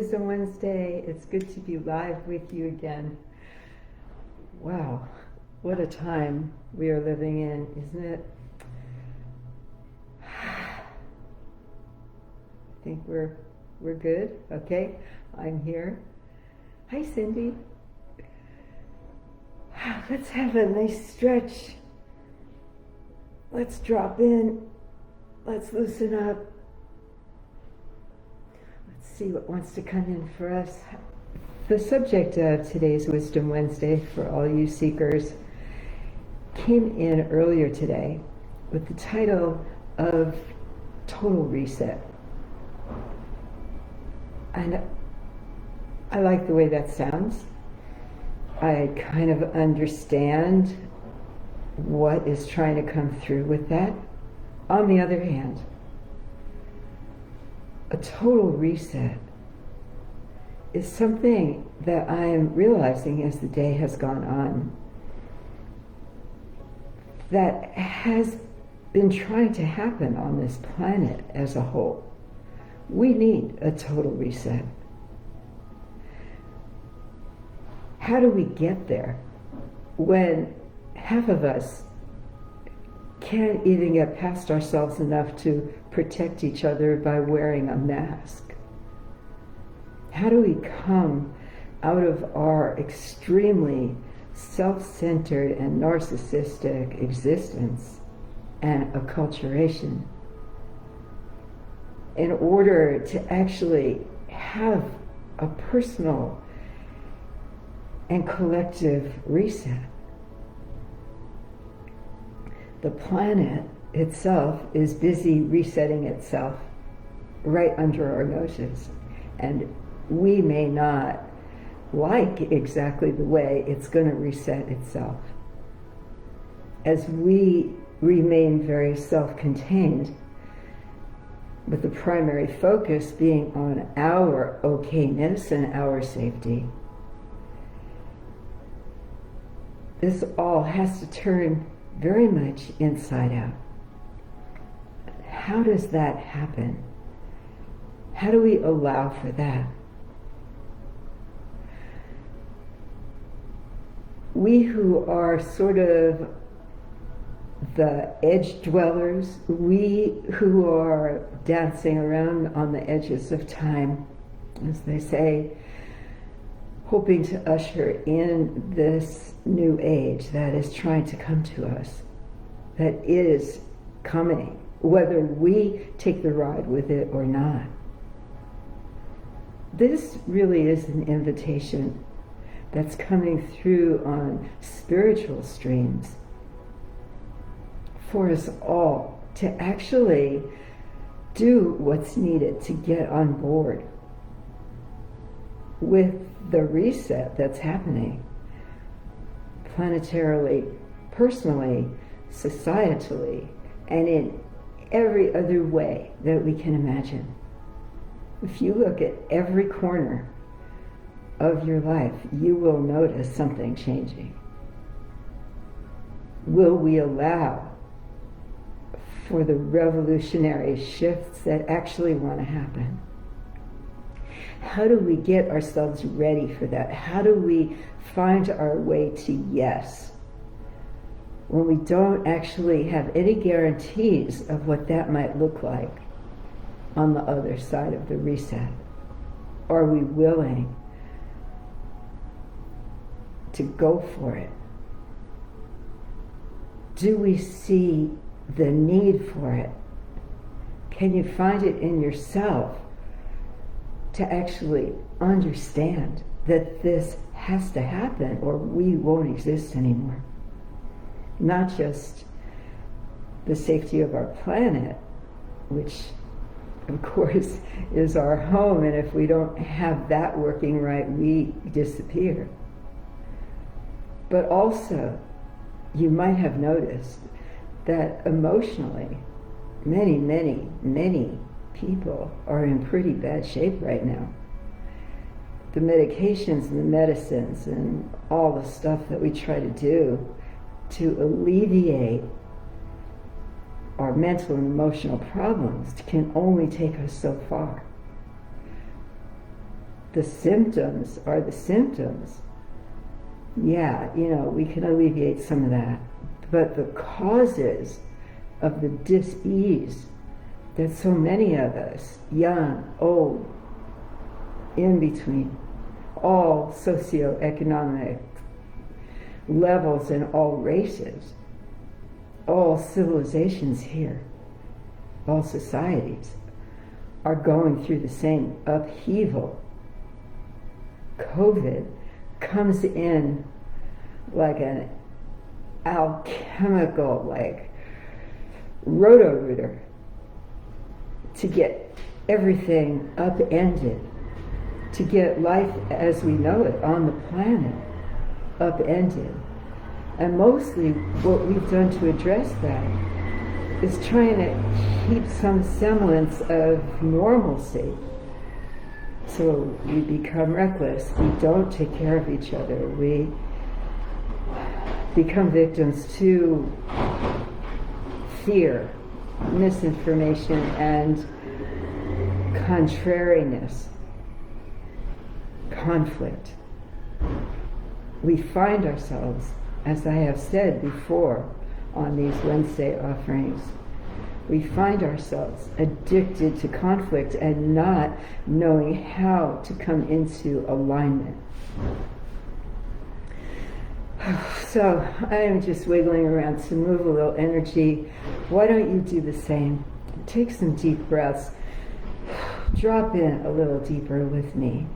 Wisdom Wednesday. It's good to be live with you again. Wow, what a time we are living in, isn't it? I think we're good. Okay, I'm here. Hi, Cindy. Let's have a nice stretch. Let's drop in. Let's loosen up. Let's see what wants to come in for us. The subject of today's Wisdom Wednesday, for all you seekers, came in earlier today with the title of Total Reset. And I like the way that sounds. I kind of understand what is trying to come through with that. On the other hand, a total reset is something that I am realizing as the day has gone on that has been trying to happen on this planet as a whole. We need a total reset. How do we get there when half of us can't even get past ourselves enough to protect each other by wearing a mask? How do we come out of our extremely self-centered and narcissistic existence and acculturation in order to actually have a personal and collective reset? The planet itself is busy resetting itself right under our noses, and we may not like exactly the way it's going to reset itself. As we remain very self-contained, with the primary focus being on our okayness and our safety, this all has to turn very much inside out. How does that happen? How do we allow for that? We who are sort of the edge dwellers, we who are dancing around on the edges of time, as they say, hoping to usher in this new age that is trying to come to us, that is coming, whether we take the ride with it or not. This really is an invitation that's coming through on spiritual streams for us all to actually do what's needed to get on board with the reset that's happening planetarily, personally, societally, and in every other way that we can imagine. If you look at every corner of your life, you will notice something changing. Will we allow for the revolutionary shifts that actually want to happen? How do we get ourselves ready for that? How do we find our way to yes when we don't actually have any guarantees of what that might look like on the other side of the reset? Are we willing to go for it? Do we see the need for it? Can you find it in yourself to actually understand that this has to happen or we won't exist anymore? Not just the safety of our planet, which of course is our home, and if we don't have that working right, we disappear. But also, you might have noticed that emotionally, many people are in pretty bad shape right now. The medications and the medicines and all the stuff that we try to do to alleviate our mental and emotional problems can only take us so far. the symptoms are the symptoms, yeah, we can alleviate some of that. But the causes of the dis-ease that so many of us, young, old, in between, all socioeconomic levels and all races, all civilizations here, all societies are going through the same upheaval. COVID comes in like an alchemical, like roto-rooter to get everything upended, to get life as we know it on the planet upended. And mostly what we've done to address that is trying to keep some semblance of normalcy. So we become reckless, we don't take care of each other, we become victims to fear, misinformation, and contrariness, conflict. We find ourselves, as I have said before on these Wednesday offerings, we find ourselves addicted to conflict and not knowing how to come into alignment. So I am just wiggling around to move a little energy. Why don't you do the same? Take some deep breaths. Drop in a little deeper with me.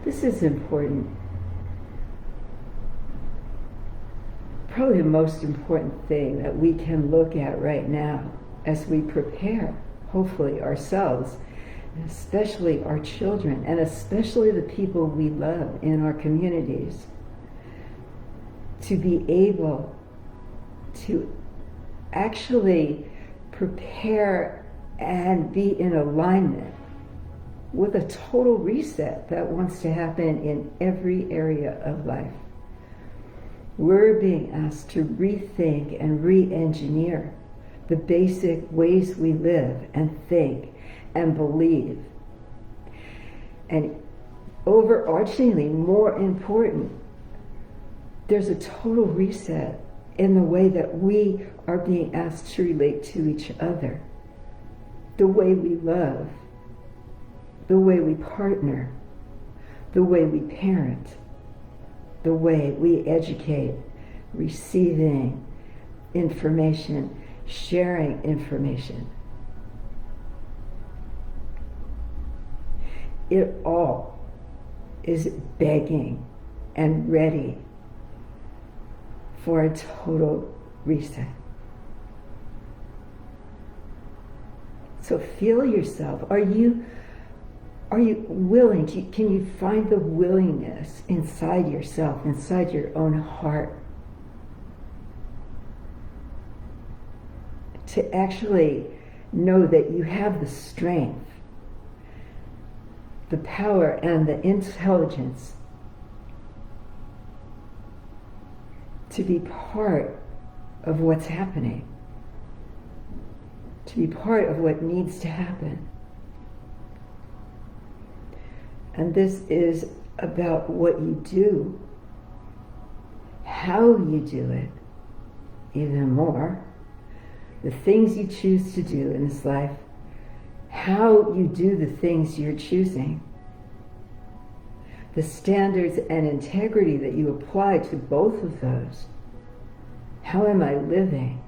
This is important. Probably the most important thing that we can look at right now as we prepare, hopefully, ourselves, and especially our children, and especially the people we love in our communities, to be able to actually prepare and be in alignment with a total reset that wants to happen in every area of life. We're being asked to rethink and re-engineer the basic ways we live and think and believe. And overarchingly, more important, there's a total reset in the way that we are being asked to relate to each other, the way we love, the way we partner, the way we parent, the way we educate, receiving information, sharing information. It all is begging and ready for a total reset. So feel yourself. Are you willing? Can you find the willingness inside yourself, inside your own heart, to actually know that you have the strength, the power, and the intelligence to be part of what's happening, to be part of what needs to happen? And this is about what you do, how you do it, even more, the things you choose to do in this life, how you do the things you're choosing, the standards and integrity that you apply to both of those. How am I living?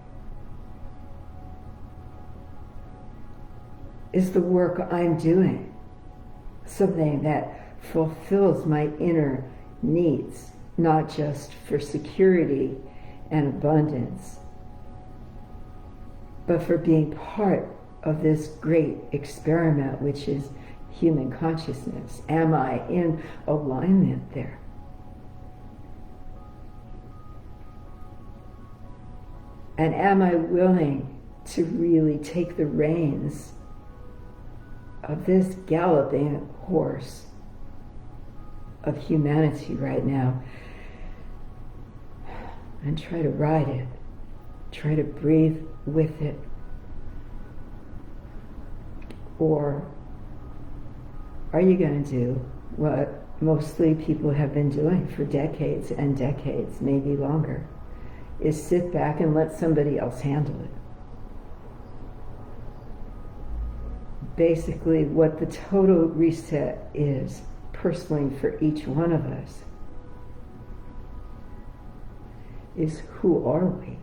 Is the work I'm doing something that fulfills my inner needs, not just for security and abundance, but for being part of this great experiment, which is human consciousness? Am I in alignment there? And am I willing to really take the reins of this galloping horse of humanity right now and try to ride it, try to breathe with it? Or are you going to do what mostly people have been doing for decades and decades, maybe longer, is sit back and let somebody else handle it. Basically, what the total reset is, personally for each one of us, is who are we?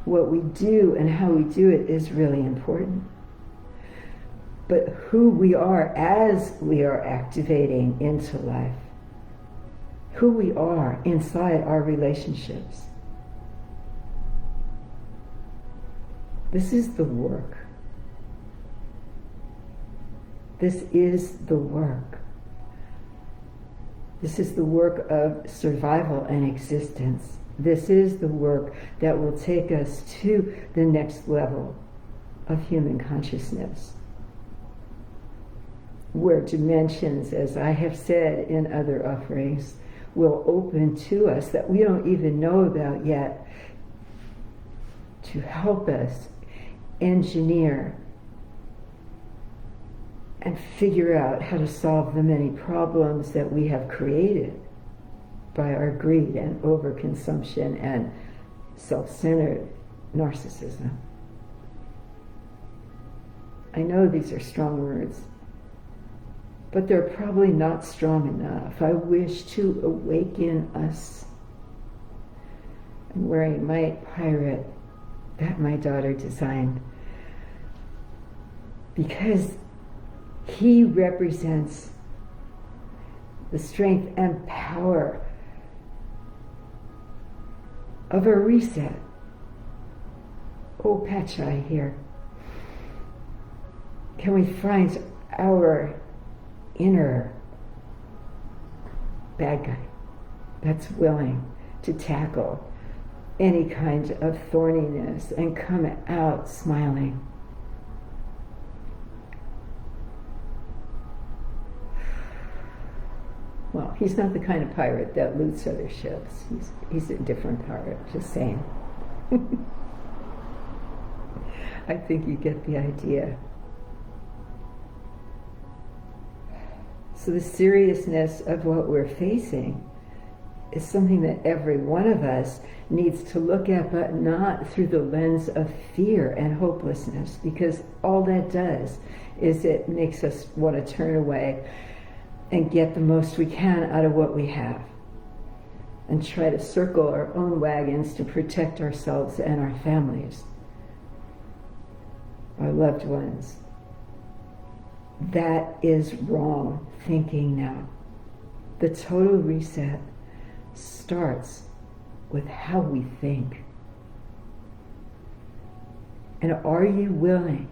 What we do and how we do it is really important. But who we are as we are activating into life, who we are inside our relationships, this is the work. This is the work. This is the work of survival and existence. This is the work that will take us to the next level of human consciousness, where dimensions, as I have said in other offerings, will open to us that we don't even know about yet, to help us engineer and figure out how to solve the many problems that we have created by our greed and overconsumption and self-centered narcissism. I know these are strong words, but they're probably not strong enough. I wish to awaken us. I'm wearing my pirate that my daughter designed because he represents the strength and power of a reset. Oh, Pachai here. Can we find our inner bad guy that's willing to tackle any kind of thorniness and come out smiling? Well, he's not the kind of pirate that loots other ships. He's a different pirate, just saying. I think you get the idea. So the seriousness of what we're facing is something that every one of us needs to look at, but not through the lens of fear and hopelessness, because all that does is it makes us want to turn away and get the most we can out of what we have and try to circle our own wagons to protect ourselves and our families, our loved ones. That is wrong thinking now. The total reset starts with how we think. And are you willing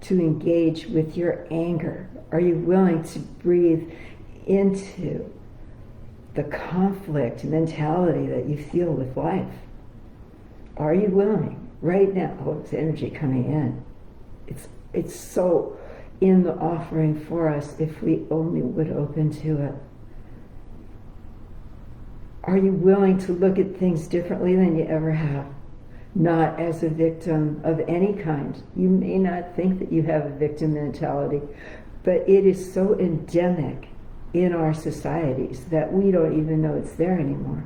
to engage with your anger? Are you willing to breathe into the conflict mentality that you feel with life? Are you willing right now? Oh, it's energy coming in. It's so in the offering for us if we only would open to it. Are you willing to look at things differently than you ever have? Not as a victim of any kind. You may not think that you have a victim mentality, but it is so endemic in our societies that we don't even know it's there anymore.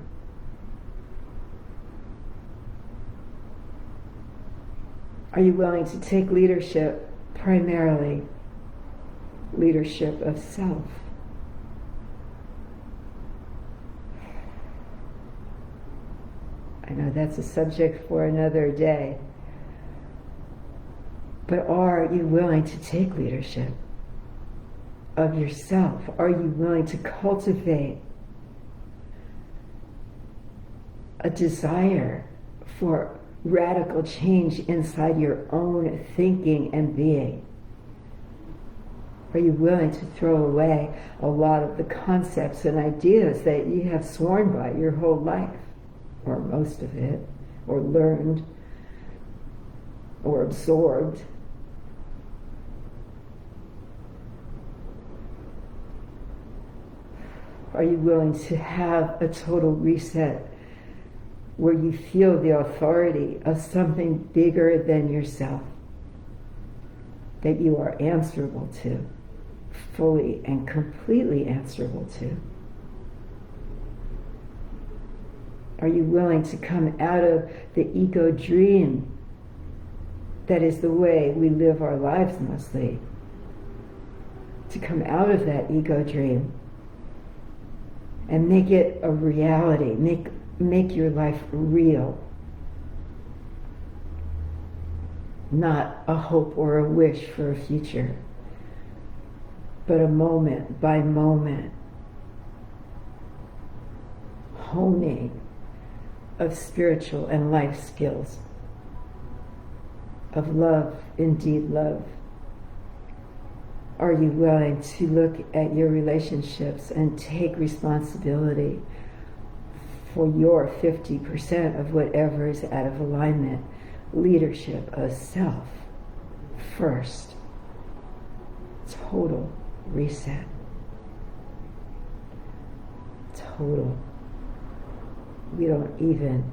Are you willing to take leadership, primarily leadership of self? I know that's a subject for another day. But are you willing to take leadership of yourself? Are you willing to cultivate a desire for radical change inside your own thinking and being? Are you willing to throw away a lot of the concepts and ideas that you have sworn by your whole life, or most of it, or learned, or absorbed? Are you willing to have a total reset where you feel the authority of something bigger than yourself? that you are answerable to, fully and completely answerable to? Are you willing to come out of the ego dream that is the way we live our lives mostly? To come out of that ego dream and make it a reality, make your life real. Not a hope or a wish for a future, but a moment by moment honing of spiritual and life skills, of love, indeed love. Are you willing to look at your relationships and take responsibility for your 50% of whatever is out of alignment? Leadership of self first. Total reset. Total. We don't even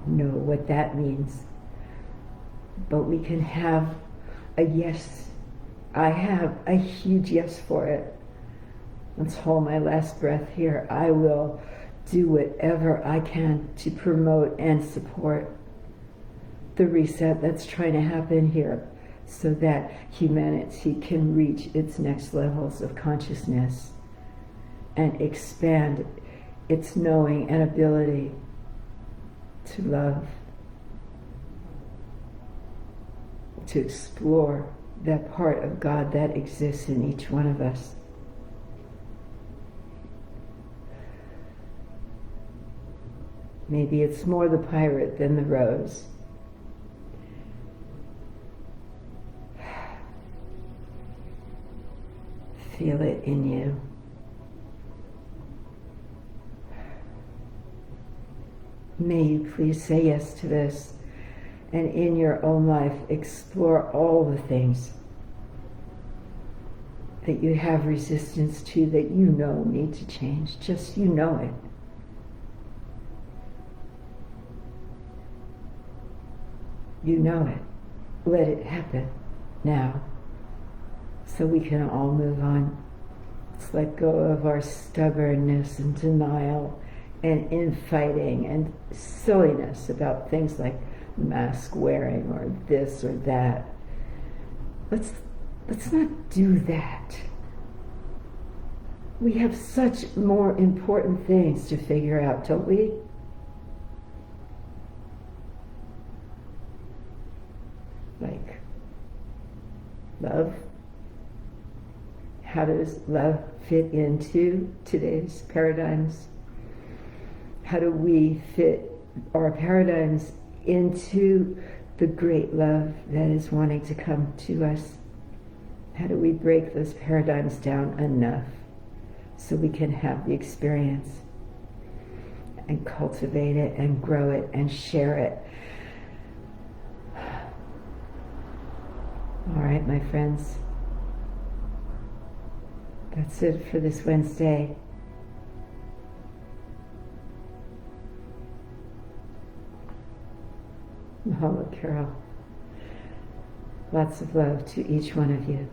know what that means. But we can have a yes. I have a huge yes for it. Until my last breath here, I will do whatever I can to promote and support the reset that's trying to happen here so that humanity can reach its next levels of consciousness and expand its knowing and ability to love, to explore that part of God that exists in each one of us. Maybe it's more the pirate than the rose. Feel it in you. May you please say yes to this, and in your own life explore all the things that you have resistance to, that you know need to change. Just you know it. You know it. Let it happen now, so we can all move on. Let's let go of our stubbornness and denial and infighting and silliness about things like mask wearing or this or that. Let's not do that. We have such more important things to figure out, don't we? Like love. How does love fit into today's paradigms? How do we fit our paradigms into the great love that is wanting to come to us? How do we break those paradigms down enough so we can have the experience and cultivate it and grow it and share it? All right, my friends. That's it for this Wednesday. Mahalo, Carol. Lots of love to each one of you.